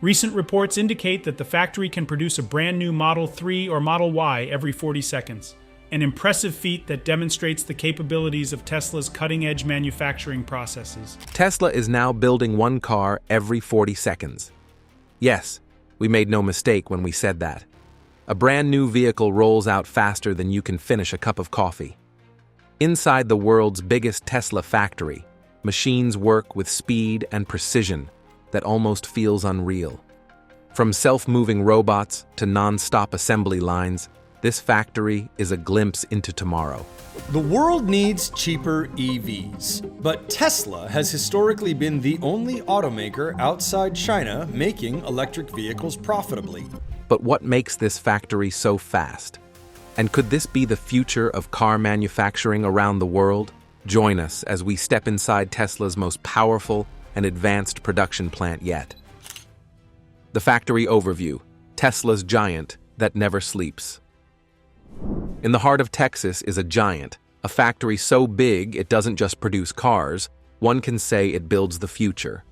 Recent reports indicate that the factory can produce a brand new Model 3 or Model Y every 40 seconds, an impressive feat that demonstrates the capabilities of Tesla's cutting-edge manufacturing processes. Tesla is now building one car every 40 seconds. Yes, we made no mistake when we said that. A brand new vehicle rolls out faster than you can finish a cup of coffee. Inside the world's biggest Tesla factory, machines work with speed and precision that almost feels unreal. From self-moving robots to non-stop assembly lines, this factory is a glimpse into tomorrow. The world needs cheaper EVs, but Tesla has historically been the only automaker outside China making electric vehicles profitably. But what makes this factory so fast? And could this be the future of car manufacturing around the world? Join us as we step inside Tesla's most powerful and advanced production plant yet. The factory overview: Tesla's giant that never sleeps. In the heart of Texas is a giant, a factory so big it doesn't just produce cars, one can say it builds the future.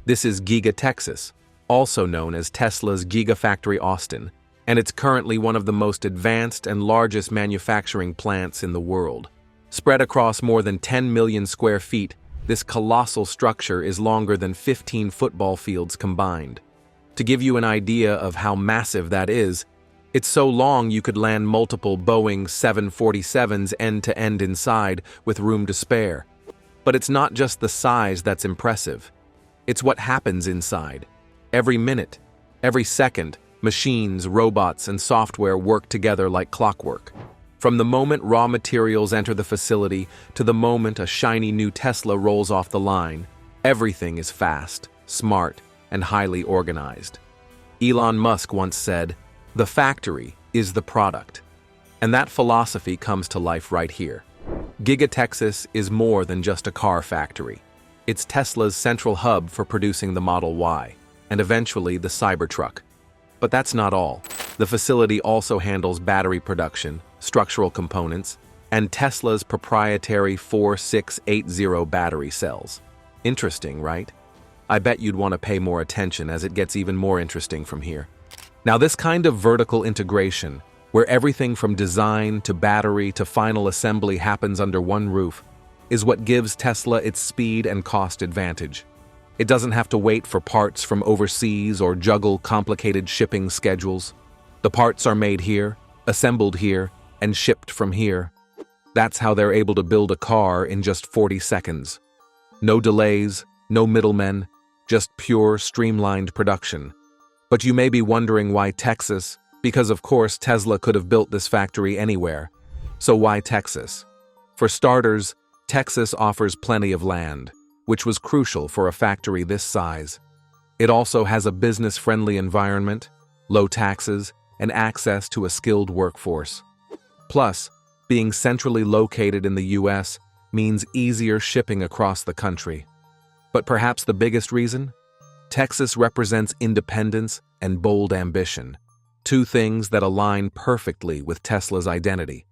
This is Giga Texas, also known as Tesla's Gigafactory Austin, and it's currently one of the most advanced and largest manufacturing plants in the world. Spread across more than 10 million square feet, this colossal structure is longer than 15 football fields combined. To give you an idea of how massive that is, it's so long you could land multiple Boeing 747s end-to-end inside with room to spare. But it's not just the size that's impressive. It's what happens inside. Every minute, every second, machines, robots, and software work together like clockwork. From the moment raw materials enter the facility to the moment a shiny new Tesla rolls off the line, everything is fast, smart, and highly organized. Elon Musk once said, "The factory is the product." And that philosophy comes to life right here. Giga Texas is more than just a car factory. It's Tesla's central hub for producing the Model Y, and eventually the Cybertruck. But that's not all. The facility also handles battery production, structural components, and Tesla's proprietary 4680 battery cells. Interesting, right? I bet you'd want to pay more attention as it gets even more interesting from here. Now, this kind of vertical integration, where everything from design to battery to final assembly happens under one roof, is what gives Tesla its speed and cost advantage. It doesn't have to wait for parts from overseas or juggle complicated shipping schedules. The parts are made here, assembled here, and shipped from here. That's how they're able to build a car in just 40 seconds. No delays, no middlemen, just pure, streamlined production. But you may be wondering why Texas, because of course Tesla could have built this factory anywhere. So why Texas? For starters, Texas offers plenty of land, which was crucial for a factory this size. It also has a business-friendly environment, low taxes, and access to a skilled workforce. Plus, being centrally located in the US means easier shipping across the country. But perhaps the biggest reason? Texas represents independence and bold ambition, two things that align perfectly with Tesla's identity.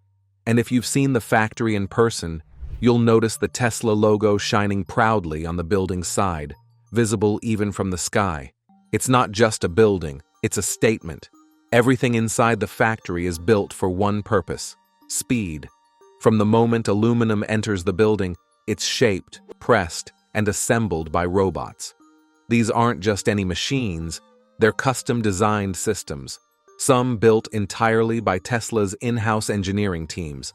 And if you've seen the factory in person, you'll notice the Tesla logo shining proudly on the building's side, visible even from the sky. It's not just a building, it's a statement. Everything inside the factory is built for one purpose: speed. From the moment aluminum enters the building, it's shaped, pressed, and assembled by robots. These aren't just any machines, they're custom-designed systems, some built entirely by Tesla's in-house engineering teams.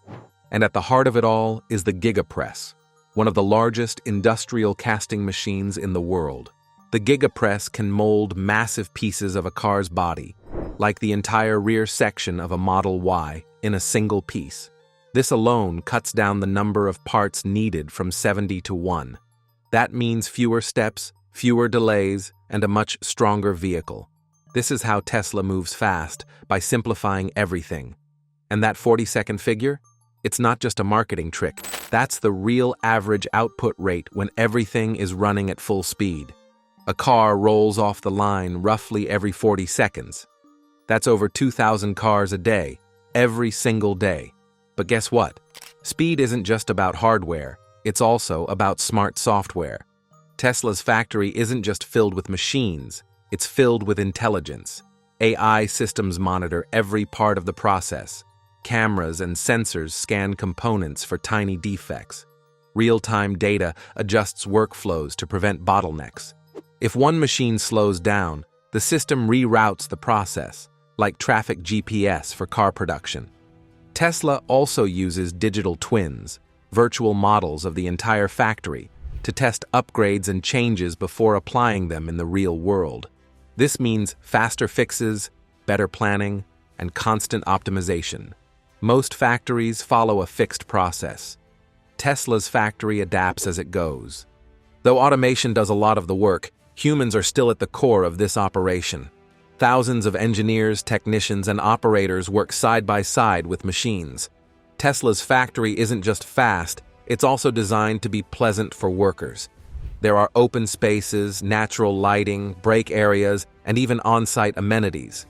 And at the heart of it all is the GigaPress, one of the largest industrial casting machines in the world. The GigaPress can mold massive pieces of a car's body, like the entire rear section of a Model Y, in a single piece. This alone cuts down the number of parts needed from 70 to 1. That means fewer steps, fewer delays, and a much stronger vehicle. This is how Tesla moves fast, by simplifying everything. And that 40-second figure? It's not just a marketing trick. That's the real average output rate when everything is running at full speed. A car rolls off the line roughly every 40 seconds. That's over 2,000 cars a day, every single day. But guess what? Speed isn't just about hardware, it's also about smart software. Tesla's factory isn't just filled with machines, It's filled with intelligence. AI systems monitor every part of the process. Cameras and sensors scan components for tiny defects. Real-time data adjusts workflows to prevent bottlenecks. If one machine slows down, the system reroutes the process, like traffic GPS for car production. Tesla also uses digital twins, virtual models of the entire factory, to test upgrades and changes before applying them in the real world. This means faster fixes, better planning, and constant optimization. Most factories follow a fixed process. Tesla's factory adapts as it goes. Though automation does a lot of the work, humans are still at the core of this operation. Thousands of engineers, technicians, and operators work side by side with machines. Tesla's factory isn't just fast, it's also designed to be pleasant for workers. There are open spaces, natural lighting, break areas, and even on-site amenities.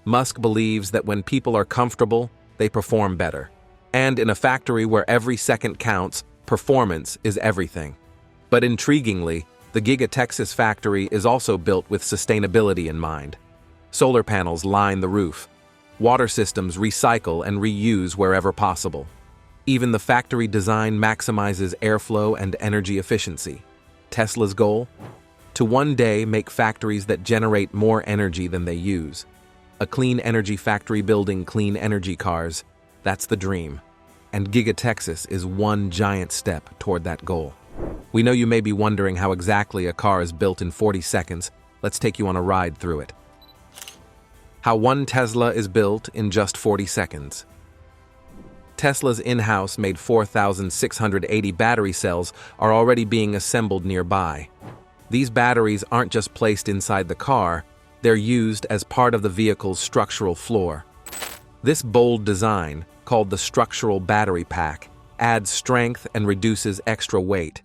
Musk believes that when people are comfortable, they perform better. And in a factory where every second counts, performance is everything. But intriguingly, the Giga Texas factory is also built with sustainability in mind. Solar panels line the roof. Water systems recycle and reuse wherever possible. Even the factory design maximizes airflow and energy efficiency. Tesla's goal? To one day make factories that generate more energy than they use. A clean energy factory building clean energy cars, that's the dream. And Giga Texas is one giant step toward that goal. We know you may be wondering how exactly a car is built in 40 seconds. Let's take you on a ride through it. How one Tesla is built in just 40 seconds. Tesla's in-house made 4,680 battery cells are already being assembled nearby. These batteries aren't just placed inside the car, they're used as part of the vehicle's structural floor. This bold design, called the structural battery pack, adds strength and reduces extra weight.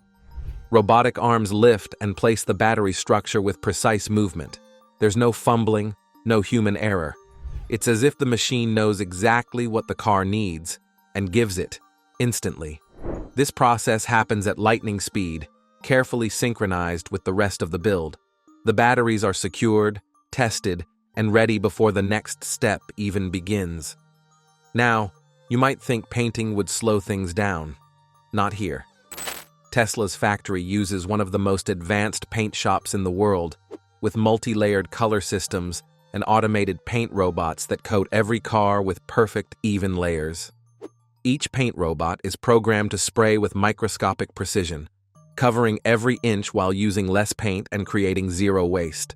Robotic arms lift and place the battery structure with precise movement. There's no fumbling, no human error. It's as if the machine knows exactly what the car needs and gives it instantly. This process happens at lightning speed, carefully synchronized with the rest of the build. The batteries are secured, tested, and ready before the next step even begins. Now, you might think painting would slow things down. Not here. Tesla's factory uses one of the most advanced paint shops in the world, with multi-layered color systems and automated paint robots that coat every car with perfect, even layers. Each paint robot is programmed to spray with microscopic precision, covering every inch while using less paint and creating zero waste.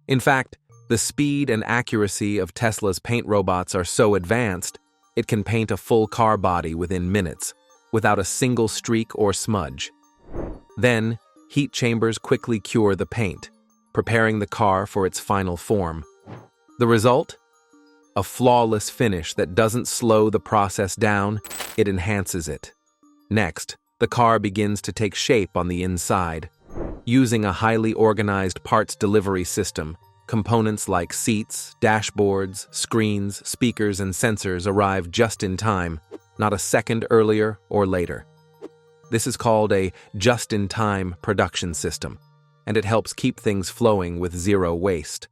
In fact, the speed and accuracy of Tesla's paint robots are so advanced, it can paint a full car body within minutes, without a single streak or smudge. Then, heat chambers quickly cure the paint, preparing the car for its final form. The result? A flawless finish that doesn't slow the process down, it enhances it. Next, the car begins to take shape on the inside. Using a highly organized parts delivery system, components like seats, dashboards, screens, speakers, and sensors arrive just in time, not a second earlier or later. This is called a just-in-time production system, and it helps keep things flowing with zero waste.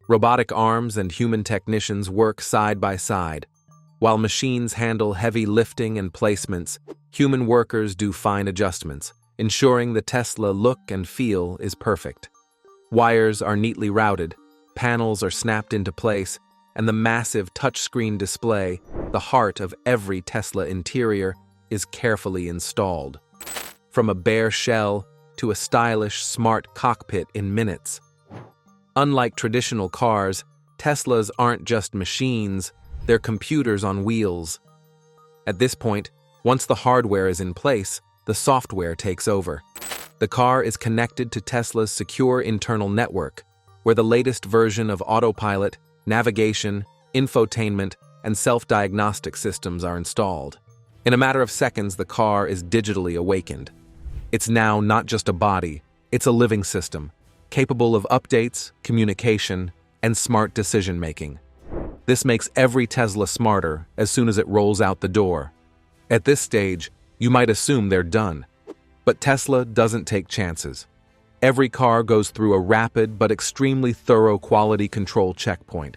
Robotic arms and human technicians work side by side. While machines handle heavy lifting and placements, human workers do fine adjustments, ensuring the Tesla look and feel is perfect. Wires are neatly routed, panels are snapped into place, and the massive touchscreen display, the heart of every Tesla interior, is carefully installed. From a bare shell to a stylish, smart cockpit in minutes. Unlike traditional cars, Teslas aren't just machines, they're computers on wheels. At this point, once the hardware is in place, the software takes over. The car is connected to Tesla's secure internal network, where the latest version of autopilot, navigation, infotainment, and self-diagnostic systems are installed. In a matter of seconds, the car is digitally awakened. It's now not just a body, it's a living system, capable of updates, communication, and smart decision-making. This makes every Tesla smarter as soon as it rolls out the door. At this stage, you might assume they're done. But Tesla doesn't take chances. Every car goes through a rapid but extremely thorough quality control checkpoint.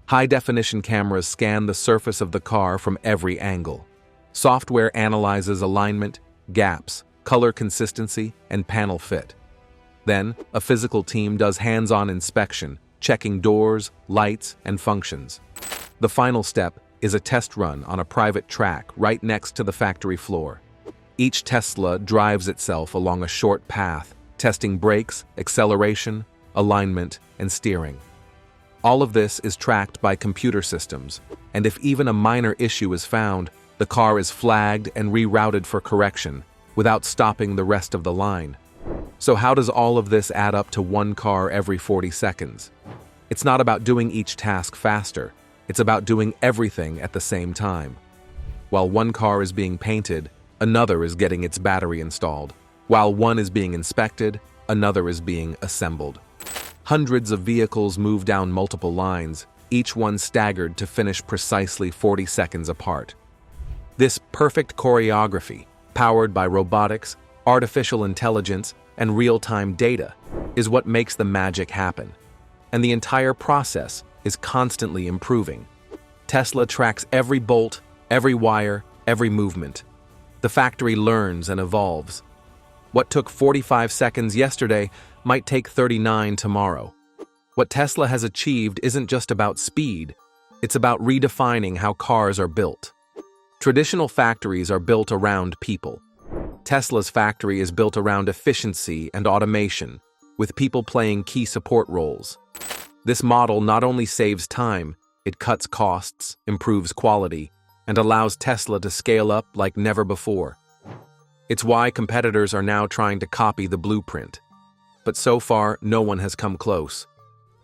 High-definition cameras scan the surface of the car from every angle. Software analyzes alignment, gaps, color consistency, and panel fit. Then, a physical team does hands-on inspection, checking doors, lights, and functions. The final step is a test run on a private track right next to the factory floor. Each Tesla drives itself along a short path, testing brakes, acceleration, alignment, and steering. All of this is tracked by computer systems, and if even a minor issue is found, the car is flagged and rerouted for correction, without stopping the rest of the line. So how does all of this add up to one car every 40 seconds? It's not about doing each task faster, it's about doing everything at the same time. While one car is being painted, another is getting its battery installed. While one is being inspected, another is being assembled. Hundreds of vehicles move down multiple lines, each one staggered to finish precisely 40 seconds apart. This perfect choreography, powered by robotics, artificial intelligence, and real-time data, is what makes the magic happen. And the entire process is constantly improving. Tesla tracks every bolt, every wire, every movement. The factory learns and evolves. What took 45 seconds yesterday might take 39 tomorrow. What Tesla has achieved isn't just about speed, it's about redefining how cars are built. Traditional factories are built around people. Tesla's factory is built around efficiency and automation, with people playing key support roles. This model not only saves time, it cuts costs, improves quality, and allows Tesla to scale up like never before. It's why competitors are now trying to copy the blueprint. But so far, no one has come close.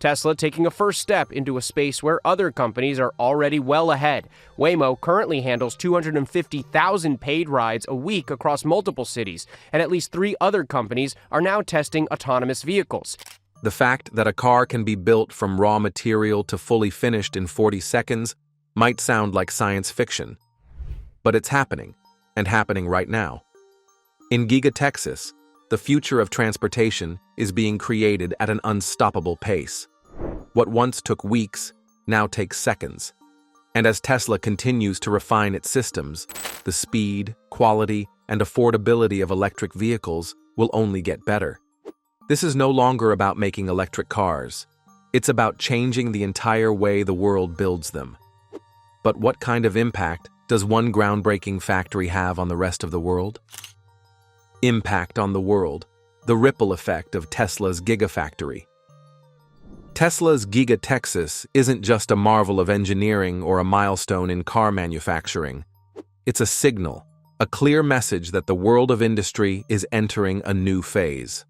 Tesla taking a first step into a space where other companies are already well ahead. Waymo currently handles 250,000 paid rides a week across multiple cities, and at least 3 other companies are now testing autonomous vehicles. The fact that a car can be built from raw material to fully finished in 40 seconds might sound like science fiction. But it's happening, and happening right now. In Giga Texas, the future of transportation is being created at an unstoppable pace. What once took weeks now takes seconds. And as Tesla continues to refine its systems, the speed, quality, and affordability of electric vehicles will only get better. This is no longer about making electric cars. It's about changing the entire way the world builds them. But what kind of impact does one groundbreaking factory have on the rest of the world? Impact on the world, the ripple effect of Tesla's Gigafactory. Tesla's Giga Texas isn't just a marvel of engineering or a milestone in car manufacturing. It's a signal, a clear message that the world of industry is entering a new phase.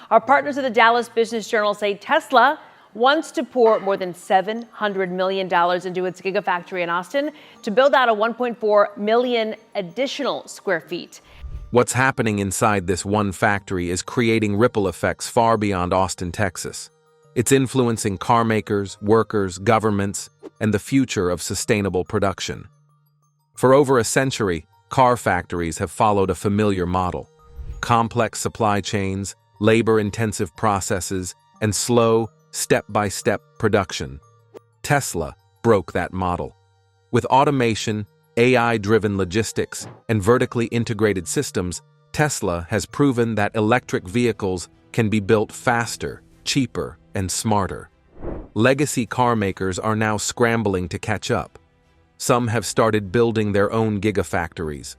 Our partners at the Dallas Business Journal say Tesla wants to pour more than $700 million into its Gigafactory in Austin to build out a 1.4 million additional square feet. What's happening inside this one factory is creating ripple effects far beyond Austin, Texas. It's influencing car makers, workers, governments, and the future of sustainable production. For over a century, car factories have followed a familiar model: complex supply chains, labor-intensive processes, and slow, step-by-step production. Tesla broke that model. With automation, AI-driven logistics, and vertically integrated systems, Tesla has proven that electric vehicles can be built faster, cheaper, and smarter. Legacy car makers are now scrambling to catch up. Some have started building their own gigafactories.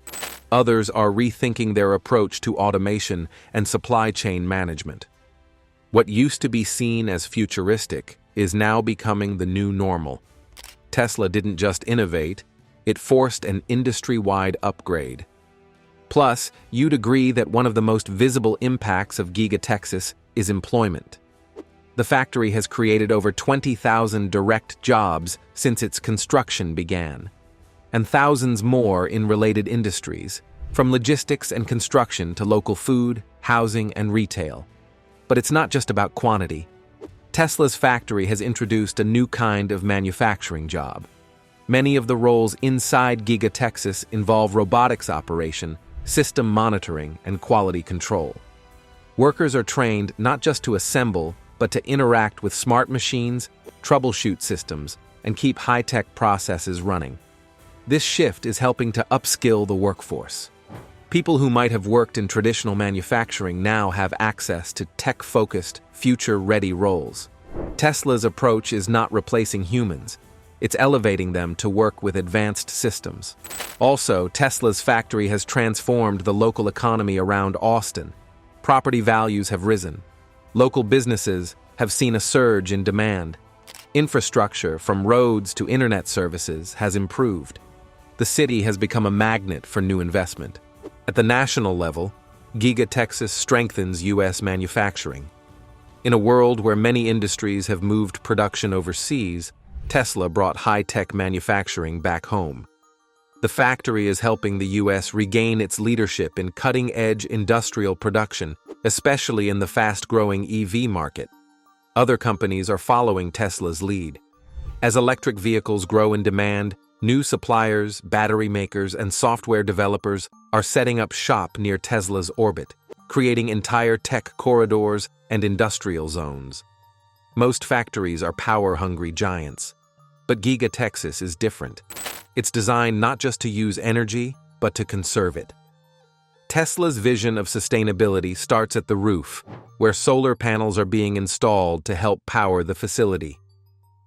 Others are rethinking their approach to automation and supply chain management. What used to be seen as futuristic is now becoming the new normal. Tesla didn't just innovate, it forced an industry-wide upgrade. Plus, you'd agree that one of the most visible impacts of Giga Texas is employment. The factory has created over 20,000 direct jobs since its construction began, and thousands more in related industries, from logistics and construction to local food, housing, and retail. But it's not just about quantity. Tesla's factory has introduced a new kind of manufacturing job. Many of the roles inside Giga Texas involve robotics operation, system monitoring, and quality control. Workers are trained not just to assemble, but to interact with smart machines, troubleshoot systems, and keep high-tech processes running. This shift is helping to upskill the workforce. People who might have worked in traditional manufacturing now have access to tech-focused, future-ready roles. Tesla's approach is not replacing humans. It's elevating them to work with advanced systems. Also, Tesla's factory has transformed the local economy around Austin. Property values have risen. Local businesses have seen a surge in demand. Infrastructure, from roads to internet services, has improved. The city has become a magnet for new investment. At the national level, Giga Texas strengthens U.S. manufacturing. In a world where many industries have moved production overseas, Tesla brought high-tech manufacturing back home. The factory is helping the U.S. regain its leadership in cutting-edge industrial production, especially in the fast-growing EV market. Other companies are following Tesla's lead. As electric vehicles grow in demand, new suppliers, battery makers, and software developers are setting up shop near Tesla's orbit, creating entire tech corridors and industrial zones. Most factories are power-hungry giants, but Giga Texas is different. It's designed not just to use energy, but to conserve it. Tesla's vision of sustainability starts at the roof, where solar panels are being installed to help power the facility.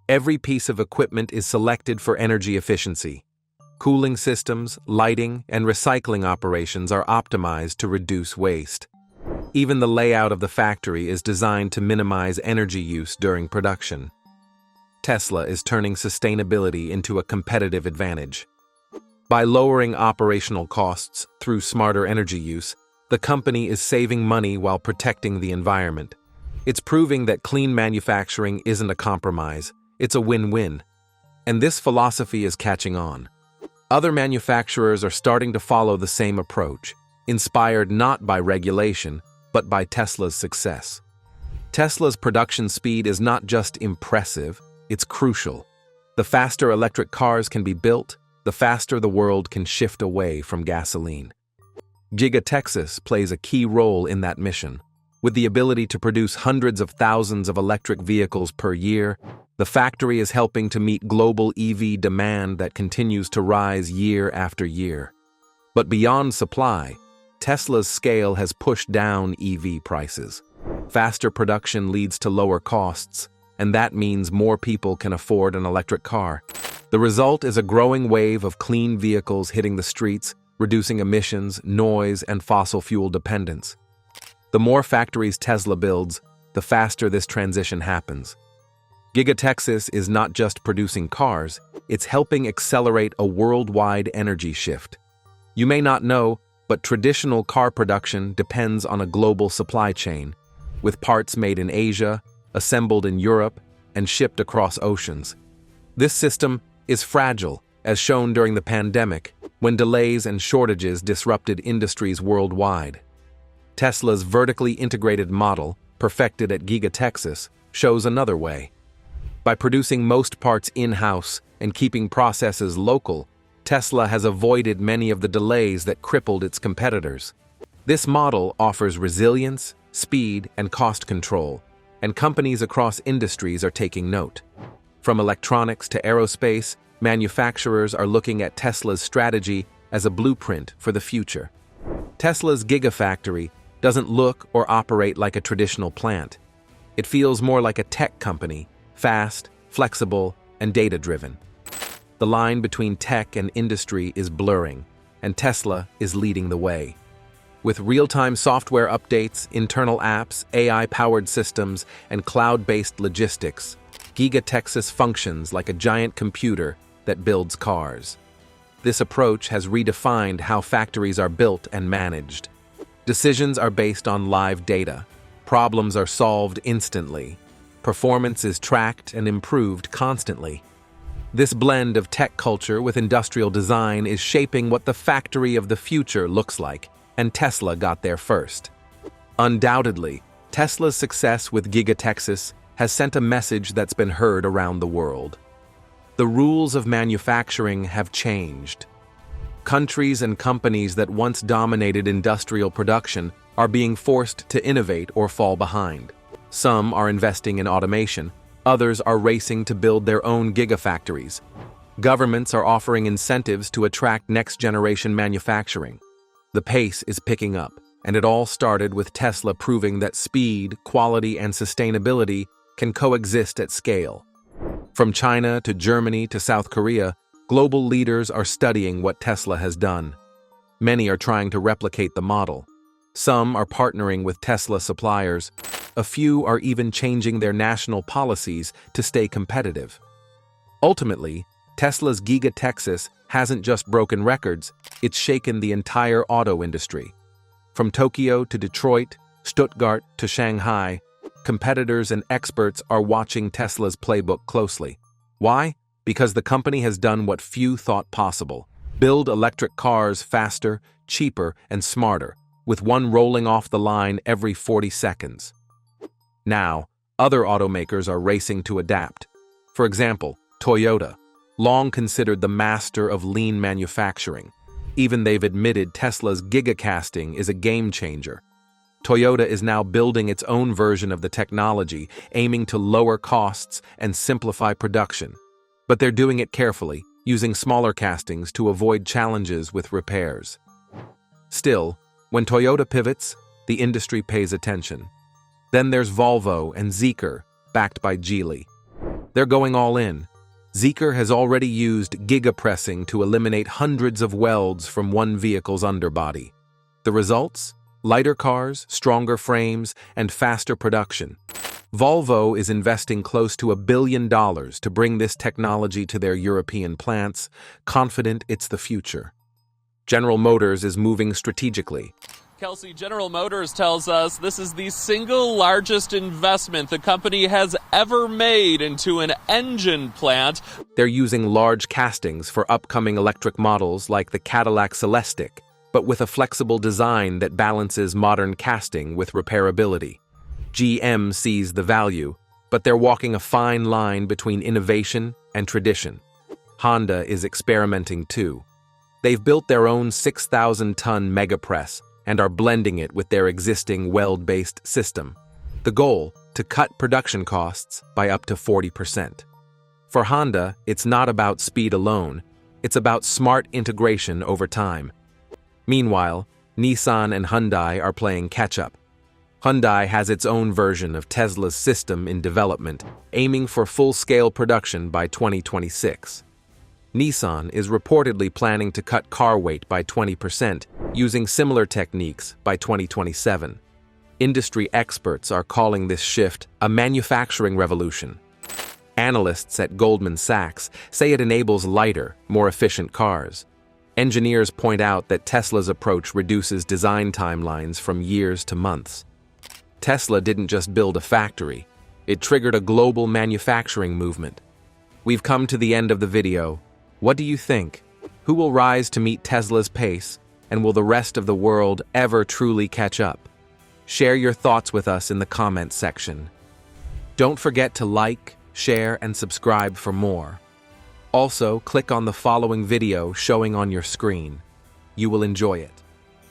Every piece of equipment is selected for energy efficiency. Cooling systems, lighting, and recycling operations are optimized to reduce waste. Even the layout of the factory is designed to minimize energy use during production. Tesla is turning sustainability into a competitive advantage. By lowering operational costs through smarter energy use, the company is saving money while protecting the environment. It's proving that clean manufacturing isn't a compromise. It's a win-win. And this philosophy is catching on. Other manufacturers are starting to follow the same approach, inspired not by regulation, but by Tesla's success. Tesla's production speed is not just impressive, it's crucial. The faster electric cars can be built, the faster the world can shift away from gasoline. Giga Texas plays a key role in that mission. With the ability to produce hundreds of thousands of electric vehicles per year, the factory is helping to meet global EV demand that continues to rise year after year. But beyond supply, Tesla's scale has pushed down EV prices. Faster production leads to lower costs, and that means more people can afford an electric car. The result is a growing wave of clean vehicles hitting the streets, reducing emissions, noise, and fossil fuel dependence. The more factories Tesla builds, the faster this transition happens. Giga Texas is not just producing cars, it's helping accelerate a worldwide energy shift. You may not know, but traditional car production depends on a global supply chain, with parts made in Asia, assembled in Europe, and shipped across oceans. This system is fragile, as shown during the pandemic, when delays and shortages disrupted industries worldwide. Tesla's vertically integrated model, perfected at Giga Texas, shows another way. By producing most parts in-house and keeping processes local, Tesla has avoided many of the delays that crippled its competitors. This model offers resilience, speed, and cost control, and companies across industries are taking note. From electronics to aerospace, manufacturers are looking at Tesla's strategy as a blueprint for the future. Tesla's Gigafactory doesn't look or operate like a traditional plant. It feels more like a tech company, fast, flexible, and data-driven. The line between tech and industry is blurring, and Tesla is leading the way. With real-time software updates, internal apps, AI-powered systems, and cloud-based logistics, Giga Texas functions like a giant computer that builds cars. This approach has redefined how factories are built and managed. Decisions are based on live data. Problems are solved instantly. Performance is tracked and improved constantly. This blend of tech culture with industrial design is shaping what the factory of the future looks like, and Tesla got there first. Undoubtedly, Tesla's success with Giga Texas has sent a message that's been heard around the world. The rules of manufacturing have changed. Countries and companies that once dominated industrial production are being forced to innovate or fall behind. Some are investing in automation, others are racing to build their own gigafactories. Governments are offering incentives to attract next-generation manufacturing. The pace is picking up, and it all started with Tesla proving that speed, quality, and sustainability can coexist at scale. From China to Germany to South Korea, global leaders are studying what Tesla has done. Many are trying to replicate the model. Some are partnering with Tesla suppliers. A few are even changing their national policies to stay competitive. Ultimately, Tesla's Giga Texas hasn't just broken records, it's shaken the entire auto industry. From Tokyo to Detroit, Stuttgart to Shanghai, competitors and experts are watching Tesla's playbook closely. Why? Because the company has done what few thought possible: build electric cars faster, cheaper, and smarter, with one rolling off the line every 40 seconds. Now, other automakers are racing to adapt. For example, Toyota, long considered the master of lean manufacturing. Even they've admitted Tesla's gigacasting is a game changer. Toyota is now building its own version of the technology, aiming to lower costs and simplify production. But they're doing it carefully, using smaller castings to avoid challenges with repairs. Still, when Toyota pivots, the industry pays attention. Then there's Volvo and Zeekr, backed by Geely. They're going all in. Zeekr has already used gigapressing to eliminate hundreds of welds from one vehicle's underbody. The results? Lighter cars, stronger frames, and faster production. Volvo is investing close to $1 billion to bring this technology to their European plants, confident it's the future. General Motors is moving strategically. Kelsey, General Motors tells us this is the single largest investment the company has ever made into an engine plant. They're using large castings for upcoming electric models like the Cadillac Celestiq, but with a flexible design that balances modern casting with repairability. GM sees the value, but they're walking a fine line between innovation and tradition. Honda is experimenting too. They've built their own 6,000-ton megapress and are blending it with their existing weld-based system. The goal, to cut production costs by up to 40%. For Honda, it's not about speed alone, it's about smart integration over time. Meanwhile, Nissan and Hyundai are playing catch-up. Hyundai has its own version of Tesla's system in development, aiming for full-scale production by 2026. Nissan is reportedly planning to cut car weight by 20%, using similar techniques by 2027. Industry experts are calling this shift a manufacturing revolution. Analysts at Goldman Sachs say it enables lighter, more efficient cars. Engineers point out that Tesla's approach reduces design timelines from years to months. Tesla didn't just build a factory, it triggered a global manufacturing movement. We've come to the end of the video. What do you think? Who will rise to meet Tesla's pace, and will the rest of the world ever truly catch up? Share your thoughts with us in the comments section. Don't forget to like, share, and subscribe for more. Also, click on the following video showing on your screen. You will enjoy it.